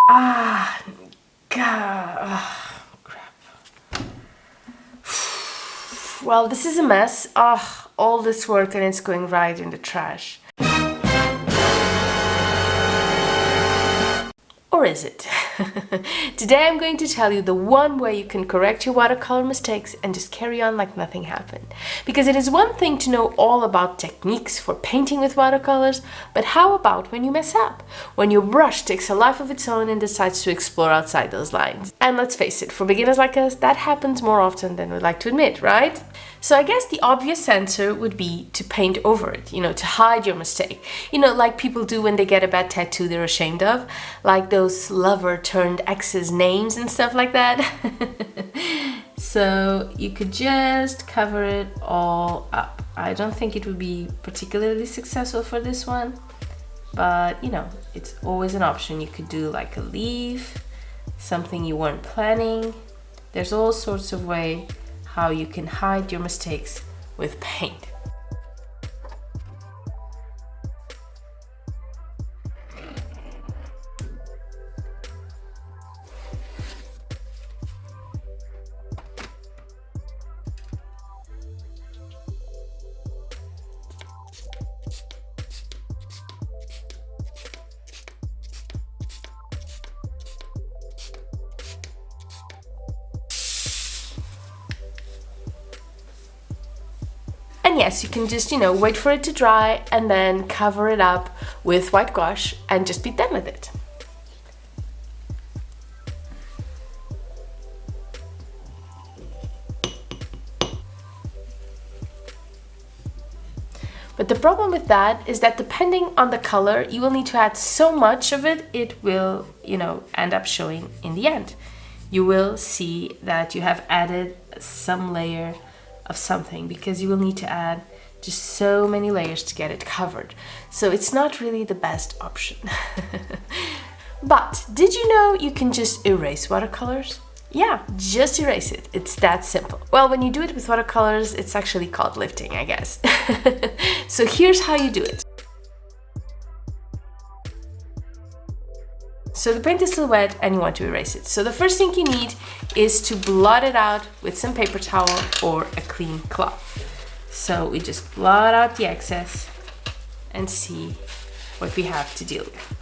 Ah, God. Oh, crap. Well, this is a mess. Oh, all this work and it's going right in the trash. Or is it? Today I'm going to tell you the one way you can correct your watercolor mistakes and just carry on like nothing happened. Because it is one thing to know all about techniques for painting with watercolors, but how about when you mess up? When your brush takes a life of its own and decides to explore outside those lines. And let's face it, for beginners like us, that happens more often than we'd like to admit, right? So I guess the obvious answer would be to paint over it, to hide your mistake. Like people do when they get a bad tattoo they're ashamed of, like those lover turned exes names and stuff like that. So you could just cover it all up. I don't think it would be particularly successful for this one, but it's always an option. You could do like a leaf, something you weren't planning. There's all sorts of ways how you can hide your mistakes with paint. And yes, you can just, wait for it to dry and then cover it up with white gouache and just be done with it. But the problem with that is that depending on the color, you will need to add so much of it, it will, end up showing in the end. You will see that you have added some layer of something because you will need to add just so many layers to get it covered. So it's not really the best option. But did you know you can just erase watercolors? Yeah, just erase it. It's that simple. Well, when you do it with watercolors, it's actually called lifting, I guess. So here's how you do it. So the paint is still wet and you want to erase it. So the first thing you need is to blot it out with some paper towel or a clean cloth. So we just blot out the excess and see what we have to deal with.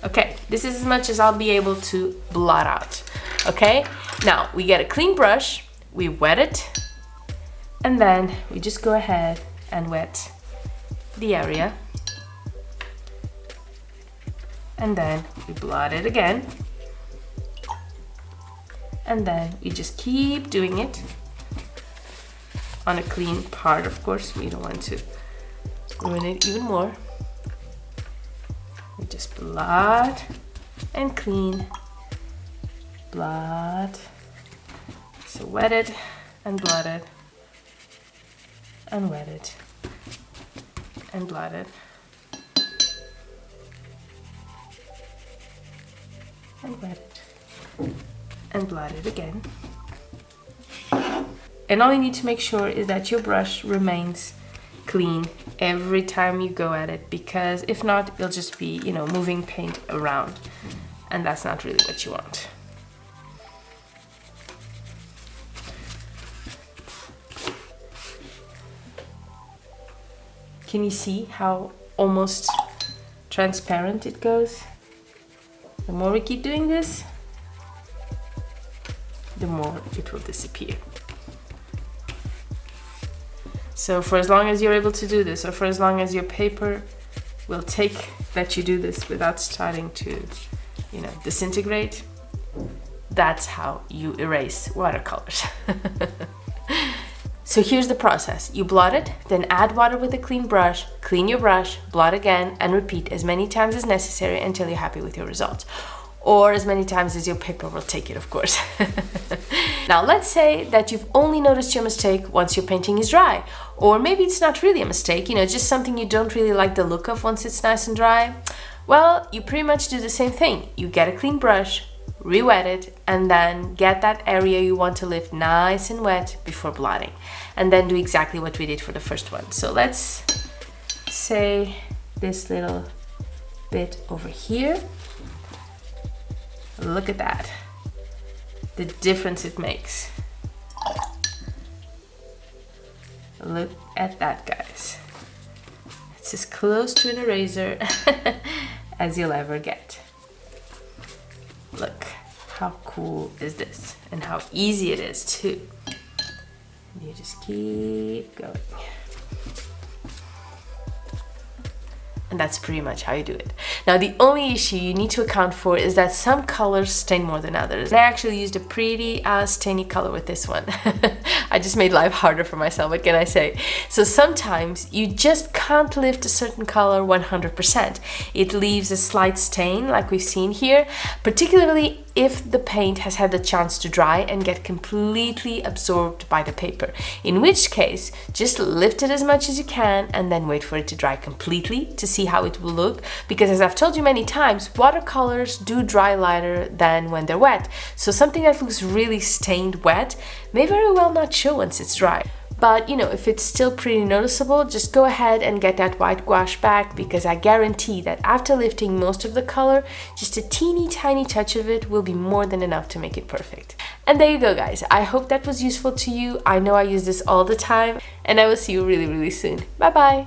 Okay, this is as much as I'll be able to blot out. Okay, now we get a clean brush, we wet it, and then we just go ahead and wet the area. And then we blot it again. And then we just keep doing it on a clean part, of course. We don't want to ruin it even more. We just blot and clean, blot. So wet it and blot it, and wet it and blot it. And wet it and blot it again. And all you need to make sure is that your brush remains clean every time you go at it, because if not, it'll just be, moving paint around, and that's not really what you want. Can you see how almost transparent it goes? The more we keep doing this, the more it will disappear. So for as long as you're able to do this, or for as long as your paper will take that you do this without starting to, disintegrate, that's how you erase watercolors. So here's the process. You blot it, then add water with a clean brush, clean your brush, blot again, and repeat as many times as necessary until you're happy with your results. Or as many times as your paper will take it, of course. Now, let's say that you've only noticed your mistake once your painting is dry. Or maybe it's not really a mistake, just something you don't really like the look of once it's nice and dry. Well, you pretty much do the same thing. You get a clean brush, re-wet it, and then get that area you want to lift nice and wet before blotting. And then do exactly what we did for the first one. So let's say this little bit over here. Look at that. The difference it makes. Look at that, guys. It's as close to an eraser as you'll ever get. Look, how cool is this? And how easy it is too. And you just keep going. And that's pretty much how you do it. Now, the only issue you need to account for is that some colors stain more than others. And I actually used a pretty stainy color with this one. I just made life harder for myself, what can I say? So sometimes you just can't lift a certain color 100%. It leaves a slight stain like we've seen here, particularly if the paint has had the chance to dry and get completely absorbed by the paper. In which case, just lift it as much as you can and then wait for it to dry completely to see how it will look. Because as I've told you many times, watercolors do dry lighter than when they're wet. So something that looks really stained wet may very well not show once it's dry. But, you know, if it's still pretty noticeable, just go ahead and get that white gouache back, because I guarantee that after lifting most of the color, just a teeny tiny touch of it will be more than enough to make it perfect. And there you go, guys. I hope that was useful to you. I know I use this all the time, and I will see you really, really soon. Bye-bye.